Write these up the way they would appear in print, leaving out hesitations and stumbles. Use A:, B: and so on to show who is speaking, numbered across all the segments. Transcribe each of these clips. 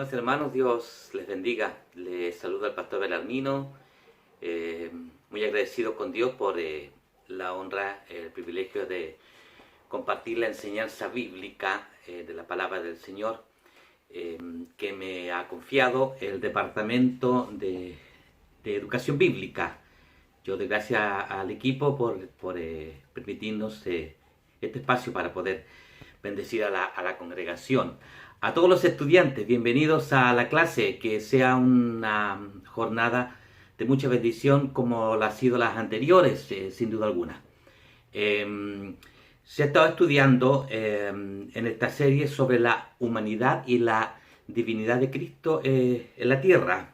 A: Estimados hermanos, Dios les bendiga. Les saluda el pastor Belarmino, muy agradecido con Dios por la honra, el privilegio de compartir la enseñanza bíblica de la palabra del Señor, que me ha confiado el Departamento de Educación Bíblica. Yo doy gracias al equipo por permitirnos este espacio para poder bendecir a la congregación. A todos los estudiantes, bienvenidos a la clase, que sea una jornada de mucha bendición como la ha sido las anteriores, sin duda alguna. Se ha estado estudiando en esta serie sobre la humanidad y la divinidad de Cristo en la tierra.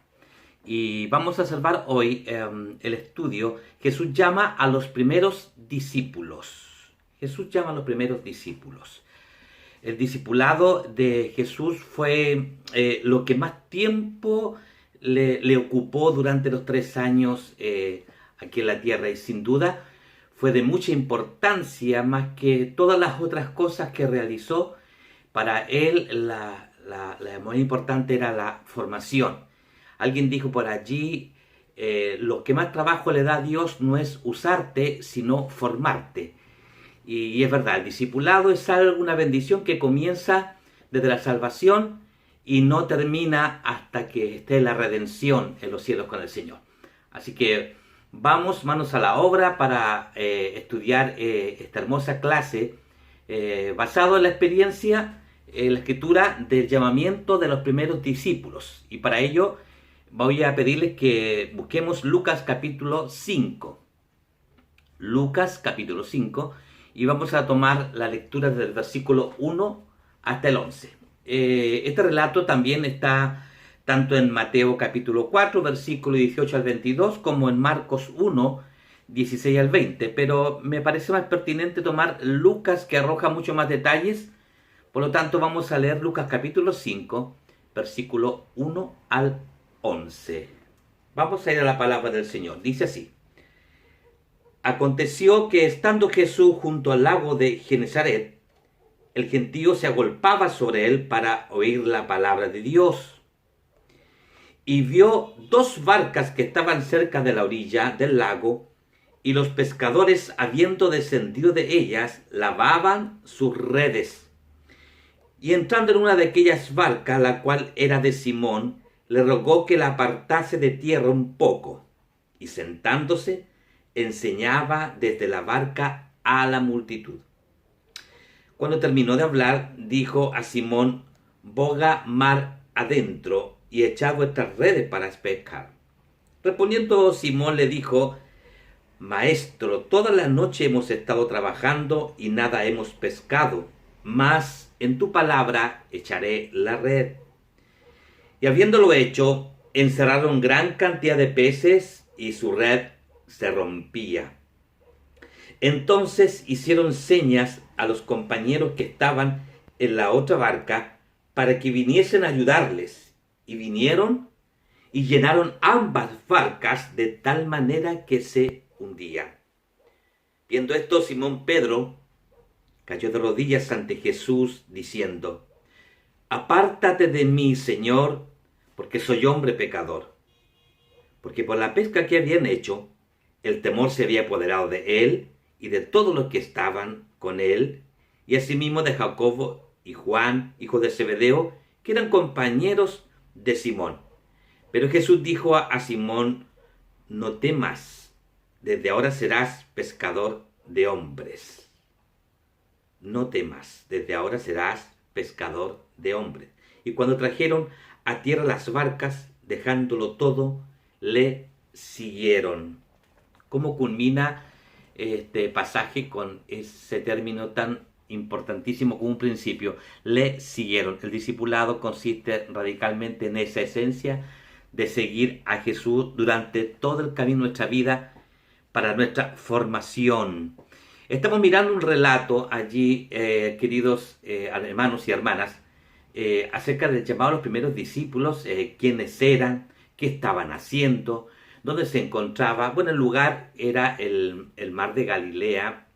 A: Y vamos a observar hoy el estudio. Jesús llama a los primeros discípulos. Jesús llama a los primeros discípulos. El discipulado de Jesús fue lo que más tiempo le ocupó durante los 3 años aquí en la tierra, y sin duda fue de mucha importancia, más que todas las otras cosas que realizó. Para él la más importante era la formación. Alguien dijo por allí, lo que más trabajo le da a Dios no es usarte, sino formarte. Y es verdad, el discipulado es una bendición que comienza desde la salvación y no termina hasta que esté la redención en los cielos con el Señor. Así que vamos, manos a la obra para estudiar esta hermosa clase basado en la experiencia, en la escritura del llamamiento de los primeros discípulos. Y para ello voy a pedirles que busquemos Lucas capítulo 5. Lucas capítulo 5. Y vamos a tomar la lectura desde el versículo 1 hasta el 11. Este relato también está tanto en Mateo capítulo 4, versículo 18 al 22, como en Marcos 1, 16 al 20. Pero me parece más pertinente tomar Lucas, que arroja mucho más detalles. Por lo tanto, vamos a leer Lucas capítulo 5, versículo 1 al 11. Vamos a ir a la palabra del Señor. Dice así: Aconteció que estando Jesús junto al lago de Genesaret, el gentío se agolpaba sobre él para oír la palabra de Dios. Y vio 2 barcas que estaban cerca de la orilla del lago, y los pescadores, habiendo descendido de ellas, lavaban sus redes. Y entrando en una de aquellas barcas, la cual era de Simón, le rogó que la apartase de tierra un poco, y sentándose, enseñaba desde la barca a la multitud. Cuando terminó de hablar, dijo a Simón: boga mar adentro y echad vuestras redes para pescar. Respondiendo Simón le dijo: Maestro, toda la noche hemos estado trabajando y nada hemos pescado, mas en tu palabra echaré la red. Y habiéndolo hecho, encerraron gran cantidad de peces y su red se rompía. Entonces hicieron señas a los compañeros que estaban en la otra barca para que viniesen a ayudarles. Y vinieron y llenaron ambas barcas de tal manera que se hundían. Viendo esto, Simón Pedro cayó de rodillas ante Jesús, diciendo: Apártate de mí, Señor, porque soy hombre pecador. Porque por la pesca que habían hecho, el temor se había apoderado de él y de todos los que estaban con él, y asimismo de Jacobo y Juan, hijo de Zebedeo, que eran compañeros de Simón. Pero Jesús dijo a Simón: no temas, desde ahora serás pescador de hombres. No temas, desde ahora serás pescador de hombres. Y cuando trajeron a tierra las barcas, dejándolo todo, le siguieron. ¿Cómo culmina este pasaje con ese término tan importantísimo como un principio? Le siguieron. El discipulado consiste radicalmente en esa esencia de seguir a Jesús durante todo el camino de nuestra vida para nuestra formación. Estamos mirando un relato allí, queridos hermanos y hermanas, acerca del llamado a los primeros discípulos, quiénes eran, qué estaban haciendo, dónde se encontraba. Bueno, el lugar era el mar de Galilea,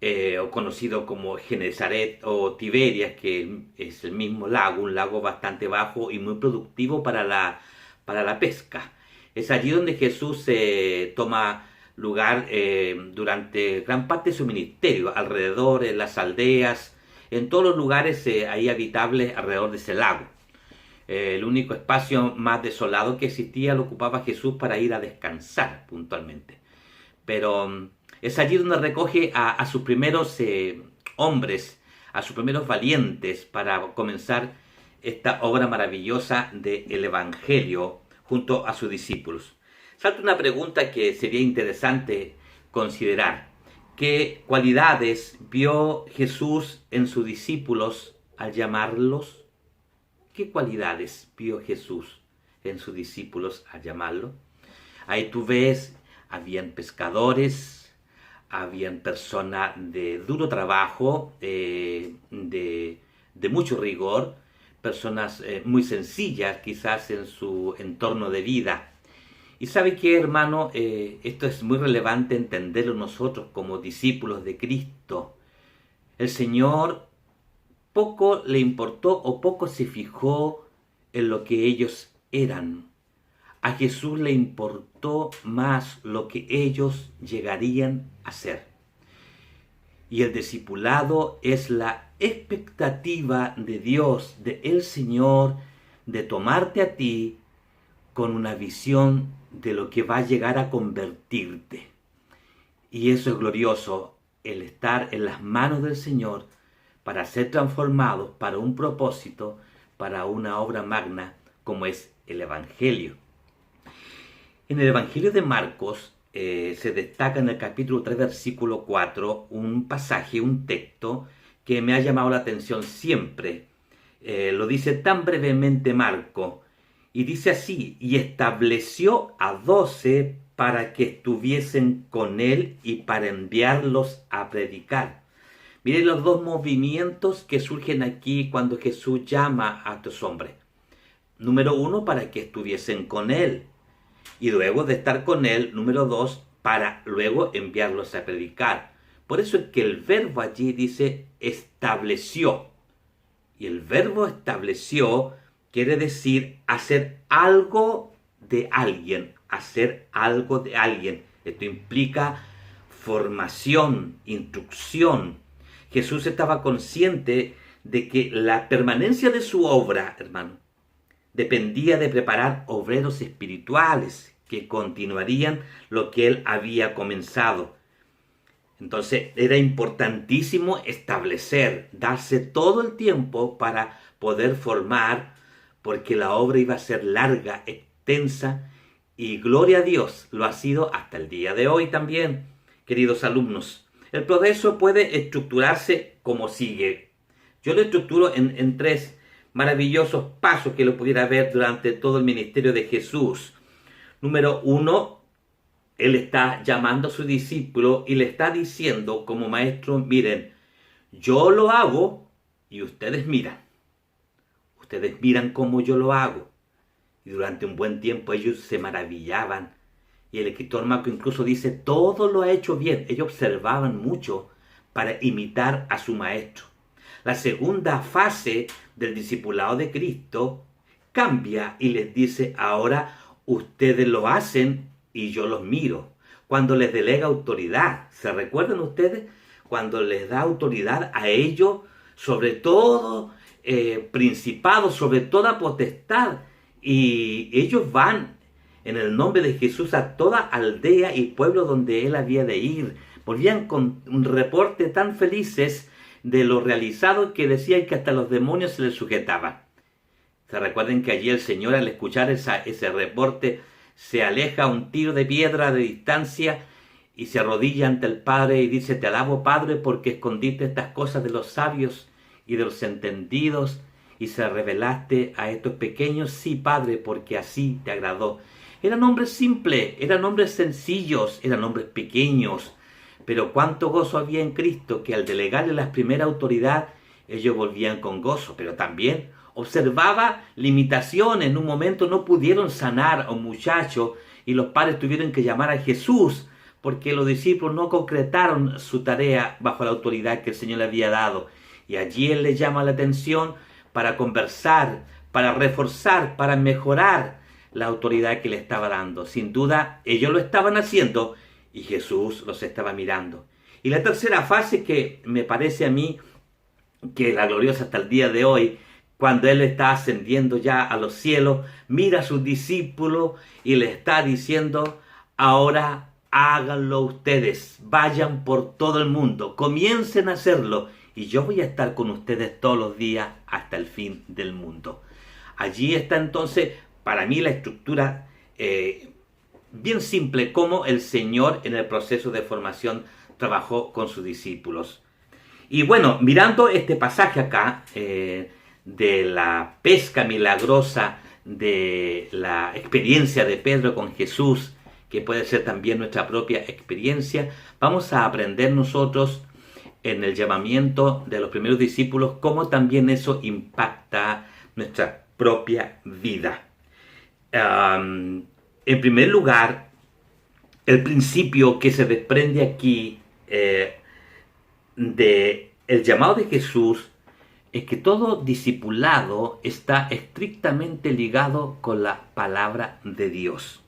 A: o conocido como Genesaret o Tiberias, que es el mismo lago, un lago bastante bajo y muy productivo para la pesca. Es allí donde Jesús toma lugar durante gran parte de su ministerio, alrededor, en las aldeas, en todos los lugares ahí habitables alrededor de ese lago. El único espacio más desolado que existía lo ocupaba Jesús para ir a descansar puntualmente. Pero es allí donde recoge a sus primeros hombres, a sus primeros valientes para comenzar esta obra maravillosa del Evangelio junto a sus discípulos. Salta una pregunta que sería interesante considerar. ¿Qué cualidades vio Jesús en sus discípulos al llamarlos? ¿Qué cualidades vio Jesús en sus discípulos al llamarlos? Ahí tú ves, habían pescadores, habían personas de duro trabajo, de mucho rigor, personas muy sencillas quizás en su entorno de vida. Y sabe qué, hermano, esto es muy relevante entenderlo nosotros como discípulos de Cristo. El Señor poco le importó o poco se fijó en lo que ellos eran. A Jesús le importó más lo que ellos llegarían a ser. Y el discipulado es la expectativa de Dios, de el Señor, de tomarte a ti con una visión de lo que va a llegar a convertirte. Y eso es glorioso, el estar en las manos del Señor para ser transformados para un propósito, para una obra magna como es el Evangelio. En el Evangelio de Marcos se destaca en el capítulo 3, versículo 4, un pasaje, un texto que me ha llamado la atención siempre. Lo dice tan brevemente Marco, y dice así: y estableció a 12 para que estuviesen con él y para enviarlos a predicar. Miren los dos movimientos que surgen aquí cuando Jesús llama a estos hombres. Número 1, para que estuviesen con él. Y luego de estar con él, número 2, para luego enviarlos a predicar. Por eso es que el verbo allí dice estableció. Y el verbo estableció quiere decir hacer algo de alguien, hacer algo de alguien. Esto implica formación, instrucción. Jesús estaba consciente de que la permanencia de su obra, hermano, dependía de preparar obreros espirituales que continuarían lo que él había comenzado. Entonces era importantísimo establecer, darse todo el tiempo para poder formar, porque la obra iba a ser larga, extensa, y gloria a Dios, lo ha sido hasta el día de hoy también, queridos alumnos. El proceso puede estructurarse como sigue. Yo lo estructuro en 3 maravillosos pasos que lo pudiera ver durante todo el ministerio de Jesús. Número 1, él está llamando a su discípulo y le está diciendo como maestro: miren, yo lo hago y ustedes miran. Ustedes miran cómo yo lo hago. Y durante un buen tiempo ellos se maravillaban. Y el escritor Marco incluso dice: todo lo ha hecho bien. Ellos observaban mucho para imitar a su maestro. La segunda fase del discipulado de Cristo cambia y les dice: ahora ustedes lo hacen y yo los miro. Cuando les delega autoridad, ¿se recuerdan ustedes? Cuando les da autoridad a ellos sobre todo principado, sobre toda potestad, y ellos van en el nombre de Jesús a toda aldea y pueblo donde él había de ir. Volvían con un reporte tan felices de lo realizado que decían que hasta los demonios se les sujetaban. Se recuerden que allí el Señor, al escuchar ese reporte, se aleja a un tiro de piedra de distancia y se arrodilla ante el Padre y dice: te alabo, Padre, porque escondiste estas cosas de los sabios y de los entendidos y se revelaste a estos pequeños. Sí, Padre, porque así te agradó. Eran hombres simples, eran hombres sencillos, eran hombres pequeños, pero cuánto gozo había en Cristo, que al delegarle la primera autoridad, ellos volvían con gozo. Pero también observaba limitaciones. En un momento no pudieron sanar a un muchacho y los padres tuvieron que llamar a Jesús porque los discípulos no concretaron su tarea bajo la autoridad que el Señor le había dado. Y allí Él les llama la atención para conversar, para reforzar, para mejorar la autoridad que le estaba dando. Sin duda, ellos lo estaban haciendo y Jesús los estaba mirando. Y la tercera fase, que me parece a mí que es la gloriosa hasta el día de hoy, cuando Él está ascendiendo ya a los cielos, mira a sus discípulos y le está diciendo: ahora háganlo ustedes, vayan por todo el mundo, comiencen a hacerlo, y yo voy a estar con ustedes todos los días hasta el fin del mundo. Allí está entonces, para mí, la estructura bien simple, como el Señor en el proceso de formación trabajó con sus discípulos. Y bueno, mirando este pasaje acá, de la pesca milagrosa, de la experiencia de Pedro con Jesús, que puede ser también nuestra propia experiencia, vamos a aprender nosotros en el llamamiento de los primeros discípulos cómo también eso impacta nuestra propia vida. En primer lugar, el principio que se desprende aquí de el llamado de Jesús es que todo discipulado está estrictamente ligado con la palabra de Dios.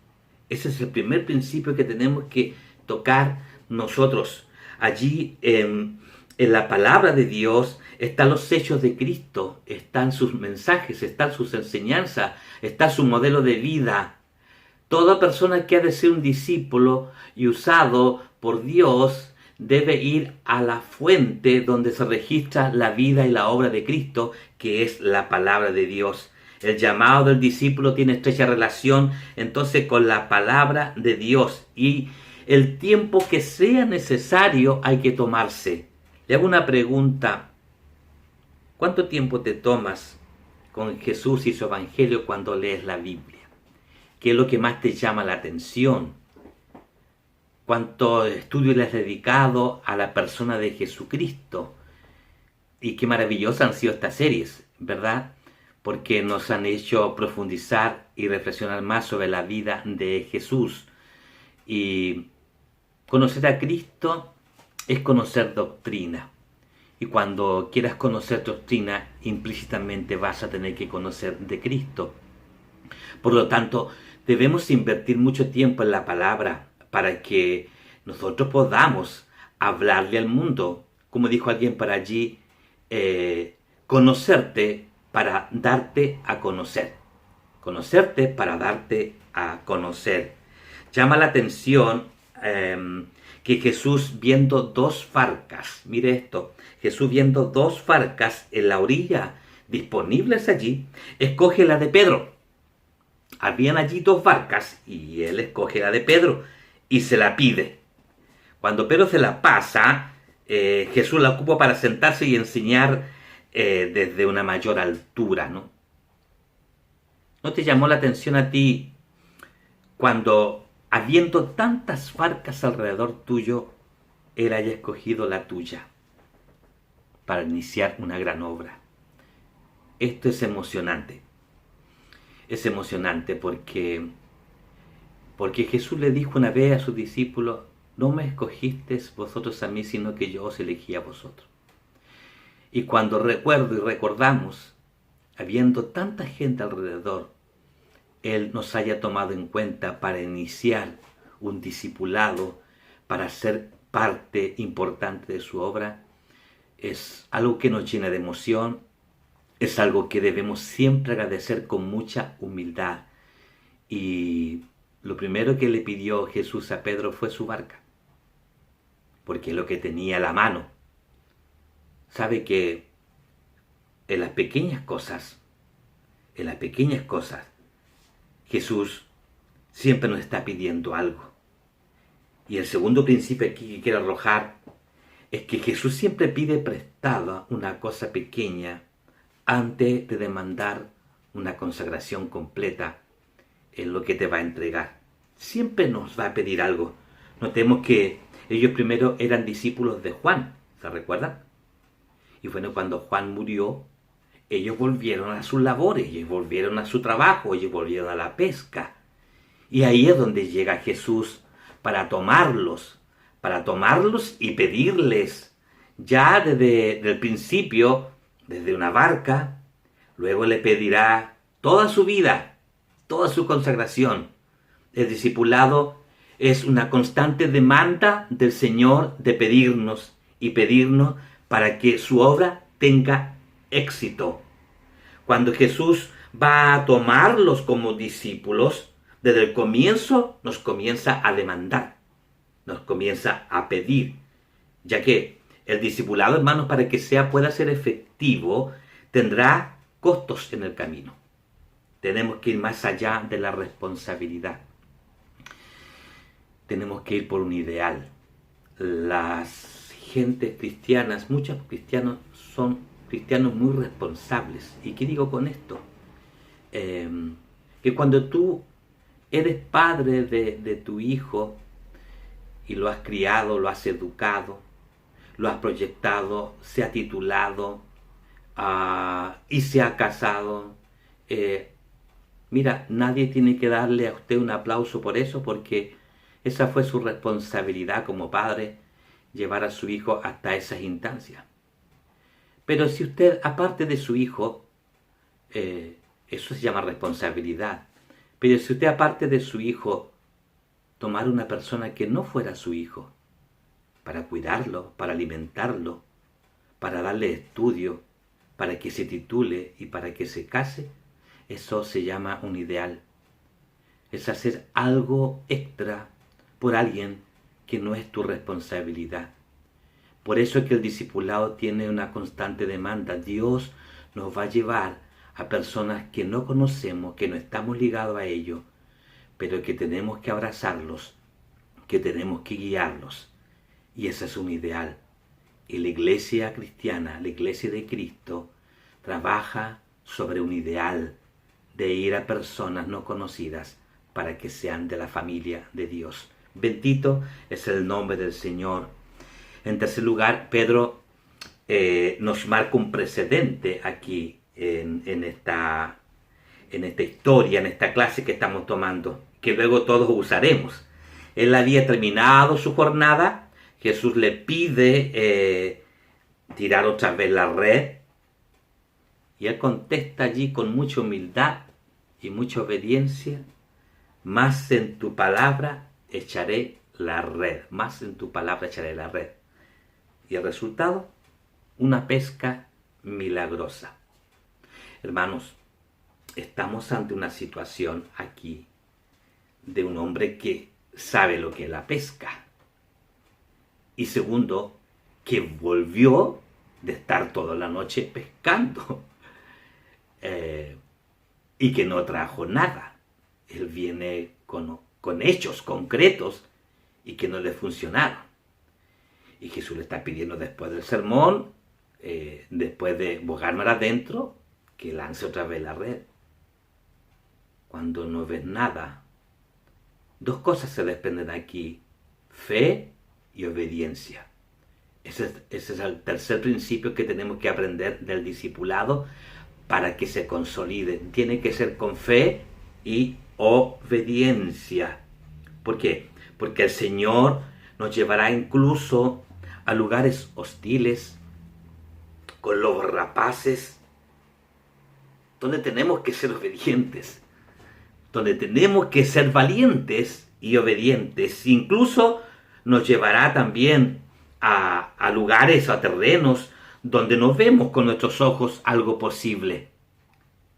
A: Ese es el primer principio que tenemos que tocar nosotros. Allí en la palabra de Dios están los hechos de Cristo, están sus mensajes, están sus enseñanzas, está su modelo de vida. Toda persona que ha de ser un discípulo y usado por Dios debe ir a la fuente donde se registra la vida y la obra de Cristo, que es la palabra de Dios. El llamado del discípulo tiene estrecha relación entonces con la palabra de Dios, y el tiempo que sea necesario hay que tomarse. Le hago una pregunta: ¿cuánto tiempo te tomas con Jesús y su evangelio cuando lees la Biblia? ¿Qué es lo que más te llama la atención? ¿Cuánto estudio le has dedicado a la persona de Jesucristo? Y qué maravillosas han sido estas series, ¿verdad? Porque nos han hecho profundizar y reflexionar más sobre la vida de Jesús. Y conocer a Cristo es conocer doctrina. Y cuando quieras conocer doctrina, implícitamente vas a tener que conocer de Cristo. Por lo tanto, debemos invertir mucho tiempo en la palabra para que nosotros podamos hablarle al mundo. Como dijo alguien para allí, conocerte para darte a conocer. Conocerte para darte a conocer. Llama la atención que Jesús, viendo dos barcas, mire esto, Jesús viendo dos barcas en la orilla disponibles allí, escoge la de Pedro. Habían allí dos barcas y él escoge la de Pedro y se la pide. Cuando Pedro se la pasa, Jesús la ocupa para sentarse y enseñar desde una mayor altura, ¿no? ¿No te llamó la atención a ti cuando, habiendo tantas barcas alrededor tuyo, él haya escogido la tuya para iniciar una gran obra? Esto es emocionante. Es emocionante porque Jesús le dijo una vez a sus discípulos: no me escogisteis vosotros a mí, sino que yo os elegí a vosotros. Y cuando recuerdo y recordamos, habiendo tanta gente alrededor, Él nos haya tomado en cuenta para iniciar un discipulado, para ser parte importante de su obra, es algo que nos llena de emoción, es algo que debemos siempre agradecer con mucha humildad. Y lo primero que le pidió Jesús a Pedro fue su barca, porque es lo que tenía a la mano. Sabe que en las pequeñas cosas, Jesús siempre nos está pidiendo algo. Y el segundo principio aquí que quiero arrojar es que Jesús siempre pide prestada una cosa pequeña antes de demandar una consagración completa en lo que te va a entregar. Siempre nos va a pedir algo. Notemos que ellos primero eran discípulos de Juan, ¿se recuerdan? Y bueno, cuando Juan murió, ellos volvieron a sus labores, ellos volvieron a su trabajo, ellos volvieron a la pesca. Y ahí es donde llega Jesús para tomarlos y pedirles ya desde el principio, desde una barca. Luego le pedirá toda su vida, toda su consagración. El discipulado es una constante demanda del Señor de pedirnos y pedirnos para que su obra tenga éxito. Cuando Jesús va a tomarlos como discípulos, desde el comienzo nos comienza a demandar, nos comienza a pedir, ya que el discipulado, hermanos, para que pueda ser efectivo, tendrá costos en el camino. Tenemos que ir más allá de la responsabilidad. Tenemos que ir por un ideal. Las gentes cristianas, muchos cristianos son cristianos muy responsables. ¿Y qué digo con esto? Que cuando tú eres padre de tu hijo y lo has criado, lo has educado, lo has proyectado, se ha titulado y se ha casado, mira, nadie tiene que darle a usted un aplauso por eso, porque esa fue su responsabilidad como padre, llevar a su hijo hasta esas instancias. Pero si usted, aparte de su hijo, eso se llama responsabilidad. Pero si usted, aparte de su hijo, tomara una persona que no fuera su hijo, para cuidarlo, para alimentarlo, para darle estudio, para que se titule y para que se case, eso se llama un ideal. Es hacer algo extra por alguien que no es tu responsabilidad. Por eso es que el discipulado tiene una constante demanda. Dios nos va a llevar a personas que no conocemos, que no estamos ligados a ellos, pero que tenemos que abrazarlos, que tenemos que guiarlos. Y ese es un ideal. Y la iglesia cristiana, la iglesia de Cristo, trabaja sobre un ideal de ir a personas no conocidas para que sean de la familia de Dios. Bendito es el nombre del Señor. En tercer lugar, Pedro nos marca un precedente aquí en esta historia, en esta clase que estamos tomando, que luego todos usaremos. Él había terminado su jornada. Jesús le pide tirar otra vez la red, y él contesta allí con mucha humildad y mucha obediencia: más en tu palabra echaré la red, más en tu palabra echaré la red. Y el resultado, una pesca milagrosa. Hermanos, estamos ante una situación aquí de un hombre que sabe lo que es la pesca. Y segundo, que volvió de estar toda la noche pescando. Y que no trajo nada. Él viene con hechos concretos y que no le funcionaron. Y Jesús le está pidiendo después del sermón, después de bogar mar adentro, que lance otra vez la red. Cuando no ves nada, dos cosas se desprenden aquí: fe y obediencia. Ese es el tercer principio que tenemos que aprender del discipulado para que se consolide. Tiene que ser con fe y obediencia. ¿Por qué? Porque el Señor nos llevará incluso a lugares hostiles, con lobos rapaces, donde tenemos que ser obedientes, donde tenemos que ser valientes y obedientes. Incluso nos llevará también a lugares, a terrenos, donde no vemos con nuestros ojos algo posible.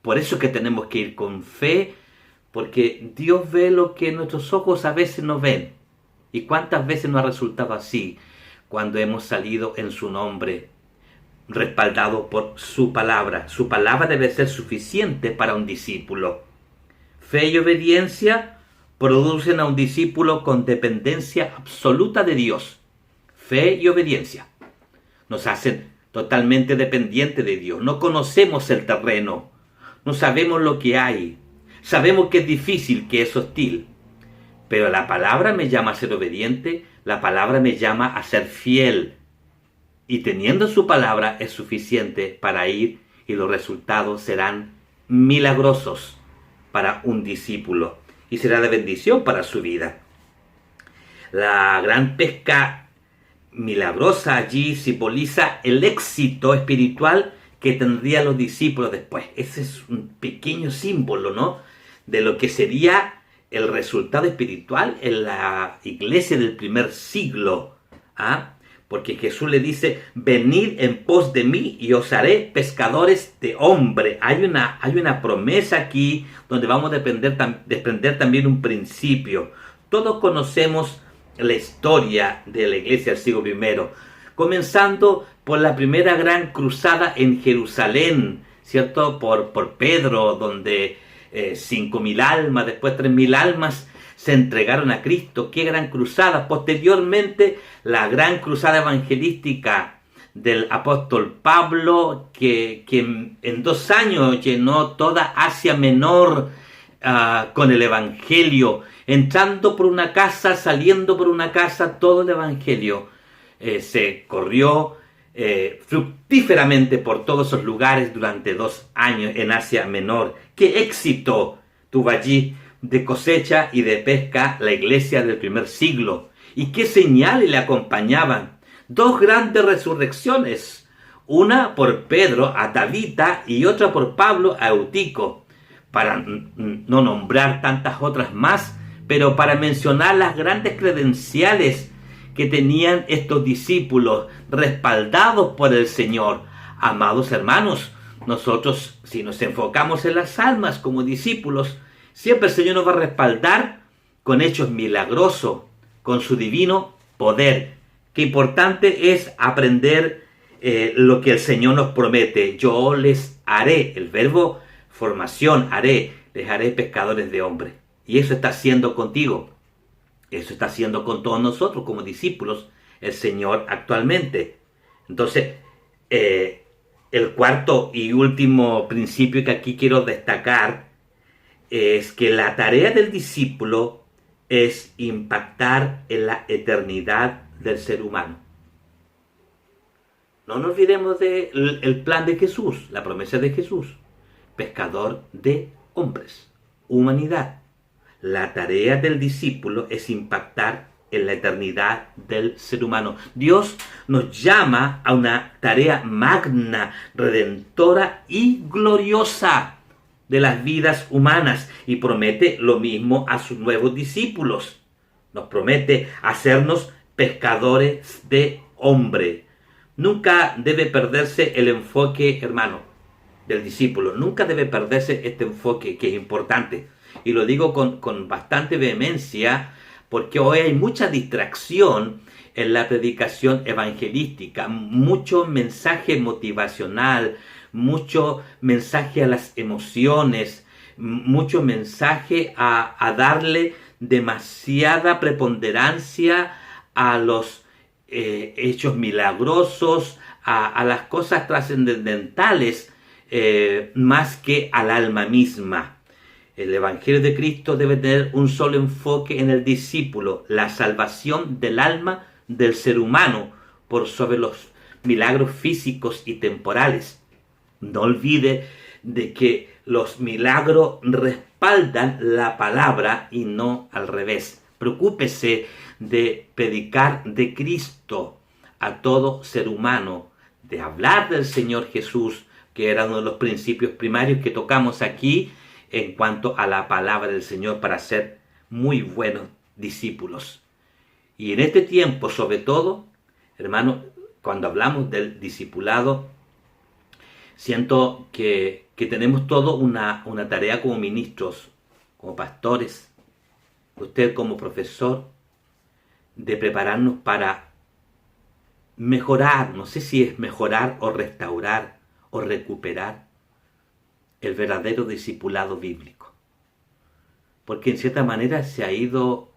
A: Por eso que tenemos que ir con fe, porque Dios ve lo que nuestros ojos a veces no ven. ¿Y cuántas veces nos ha resultado así cuando hemos salido en su nombre, respaldado por su palabra? Su palabra debe ser suficiente para un discípulo. Fe y obediencia producen a un discípulo con dependencia absoluta de Dios. Fe y obediencia nos hacen totalmente dependientes de Dios. No conocemos el terreno, no sabemos lo que hay, sabemos que es difícil, que es hostil, pero la palabra me llama a ser obediente, la palabra me llama a ser fiel, y teniendo su palabra es suficiente para ir, y los resultados serán milagrosos para un discípulo y será de bendición para su vida. La gran pesca milagrosa allí simboliza el éxito espiritual que tendrían los discípulos después. Ese es un pequeño símbolo, ¿no?, de lo que sería el resultado espiritual en la iglesia del primer siglo. ¿Ah? Porque Jesús le dice: venid en pos de mí y os haré pescadores de hombre. Hay una promesa aquí donde vamos a desprender también un principio. Todos conocemos la historia de la iglesia del siglo I, comenzando por la primera gran cruzada en Jerusalén, ¿cierto? Por Pedro, donde 5.000 almas, después 3.000 almas se entregaron a Cristo. ¡Qué gran cruzada! Posteriormente, la gran cruzada evangelística del apóstol Pablo, que en 2 años llenó toda Asia Menor con el evangelio, entrando por una casa, saliendo por una casa, todo el evangelio se corrió fructíferamente por todos esos lugares durante 2 años en Asia Menor. ¡Qué éxito tuvo allí de cosecha y de pesca la iglesia del primer siglo! ¿Y qué señales le acompañaban? 2 grandes resurrecciones, una por Pedro a Tabita y otra por Pablo a Eutico, para no nombrar tantas otras más, pero para mencionar las grandes credenciales que tenían estos discípulos respaldados por el Señor. Amados hermanos, nosotros, si nos enfocamos en las almas como discípulos, siempre el Señor nos va a respaldar con hechos milagrosos, con su divino poder. Qué importante es aprender lo que el Señor nos promete. Yo les haré, el verbo formación, haré, les haré pescadores de hombres. Y eso está haciendo contigo. Eso está haciendo con todos nosotros como discípulos el Señor actualmente. Entonces, el cuarto y último principio que aquí quiero destacar es que la tarea del discípulo es impactar en la eternidad del ser humano. No nos olvidemos del plan de Jesús, la promesa de Jesús: pescador de hombres, humanidad. La tarea del discípulo es impactar en la eternidad del ser humano. Dios nos llama a una tarea magna, redentora y gloriosa de las vidas humanas, y promete lo mismo a sus nuevos discípulos. Nos promete hacernos pescadores de hombre. Nunca debe perderse el enfoque, hermano, del discípulo. Nunca debe perderse este enfoque, que es importante. Y lo digo con bastante vehemencia, porque hoy hay mucha distracción en la predicación evangelística, mucho mensaje motivacional, mucho mensaje a las emociones, mucho mensaje a darle demasiada preponderancia a los hechos milagrosos, a las cosas trascendentales, más que al alma misma. El Evangelio de Cristo debe tener un solo enfoque en el discípulo: la salvación del alma del ser humano por sobre los milagros físicos y temporales. No olvide de que los milagros respaldan la palabra y no al revés. Preocúpese de predicar de Cristo a todo ser humano, de hablar del Señor Jesús, que era uno de los principios primarios que tocamos aquí en cuanto a la palabra del Señor, para ser muy buenos discípulos. Y en este tiempo, sobre todo, hermano, cuando hablamos del discipulado, siento que tenemos toda una tarea como ministros, como pastores, usted como profesor, de prepararnos para mejorar, no sé si es mejorar o restaurar o recuperar el verdadero discipulado bíblico. Porque en cierta manera se ha ido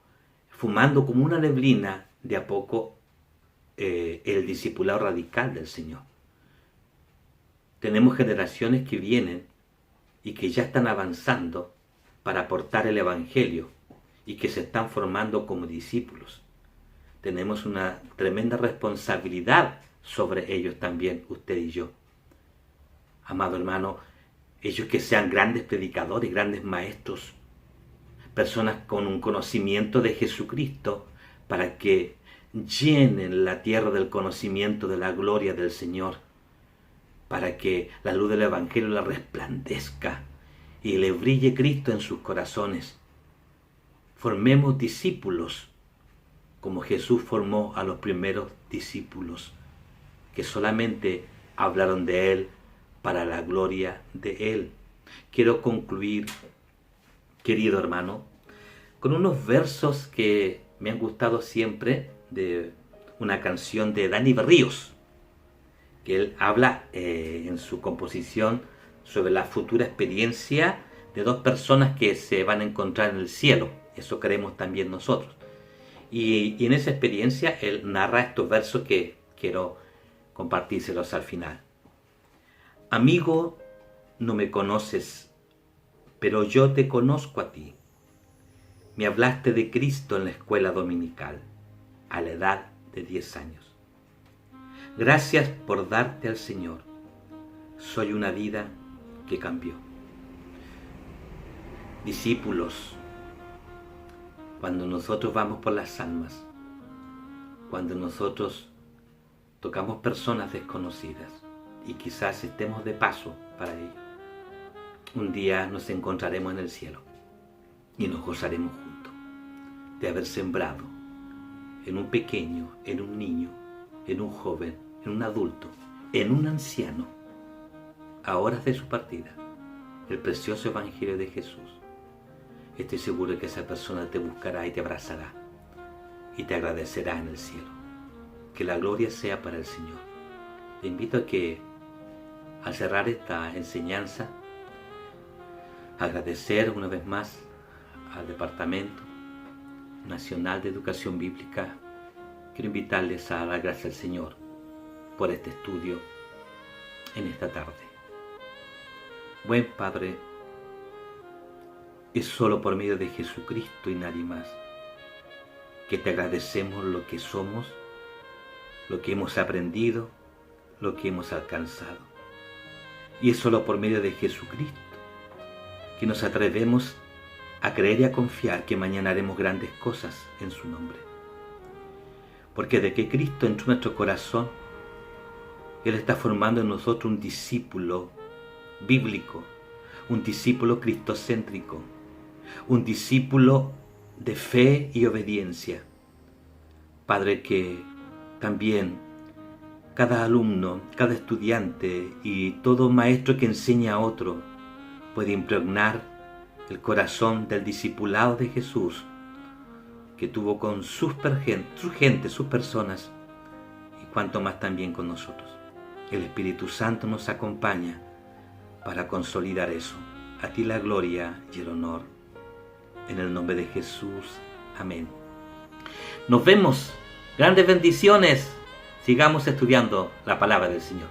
A: fumando como una neblina de a poco el discipulado radical del Señor. Tenemos generaciones que vienen y que ya están avanzando para aportar el Evangelio y que se están formando como discípulos. Tenemos una tremenda responsabilidad sobre ellos también, usted y yo. Amado hermano, ellos que sean grandes predicadores, grandes maestros, personas con un conocimiento de Jesucristo, para que llenen la tierra del conocimiento de la gloria del Señor, para que la luz del Evangelio le resplandezca y le brille Cristo en sus corazones. Formemos discípulos como Jesús formó a los primeros discípulos, que solamente hablaron de Él para la gloria de Él. Quiero concluir, querido hermano, con unos versos que me han gustado siempre, de una canción de Dani Berríos, que él habla en su composición sobre la futura experiencia de dos personas que se van a encontrar en el cielo. Eso queremos también nosotros. Y en esa experiencia él narra estos versos que quiero compartírselos al final. Amigo, no me conoces, pero yo te conozco a ti. Me hablaste de Cristo en la escuela dominical, a la edad de 10 años. Gracias por darte al Señor. Soy una vida que cambió. Discípulos, cuando nosotros vamos por las almas, cuando nosotros tocamos personas desconocidas y quizás estemos de paso para ello, un día nos encontraremos en el cielo y nos gozaremos juntos de haber sembrado en un pequeño, en un niño, en un joven, en un adulto, en un anciano, a horas de su partida, el precioso Evangelio de Jesús. Estoy seguro de que esa persona te buscará y te abrazará y te agradecerá en el cielo. Que la gloria sea para el Señor. Te invito a que, al cerrar esta enseñanza, agradecer una vez más al Departamento Nacional de Educación Bíblica. Quiero invitarles a dar gracias al Señor por este estudio en esta tarde. Buen Padre, es solo por medio de Jesucristo y nadie más que te agradecemos lo que somos, lo que hemos aprendido, lo que hemos alcanzado. Y es solo por medio de Jesucristo que nos atrevemos a creer y a confiar que mañana haremos grandes cosas en su nombre. Porque de que Cristo entró en nuestro corazón, Él está formando en nosotros un discípulo bíblico, un discípulo cristocéntrico, un discípulo de fe y obediencia. Padre, que también cada alumno, cada estudiante y todo maestro que enseña a otro puede impregnar el corazón del discipulado de Jesús que tuvo con su gente, sus personas, y cuanto más también con nosotros. El Espíritu Santo nos acompaña para consolidar eso. A ti la gloria y el honor. En el nombre de Jesús. Amén. Nos vemos. Grandes bendiciones. Sigamos estudiando la palabra del Señor.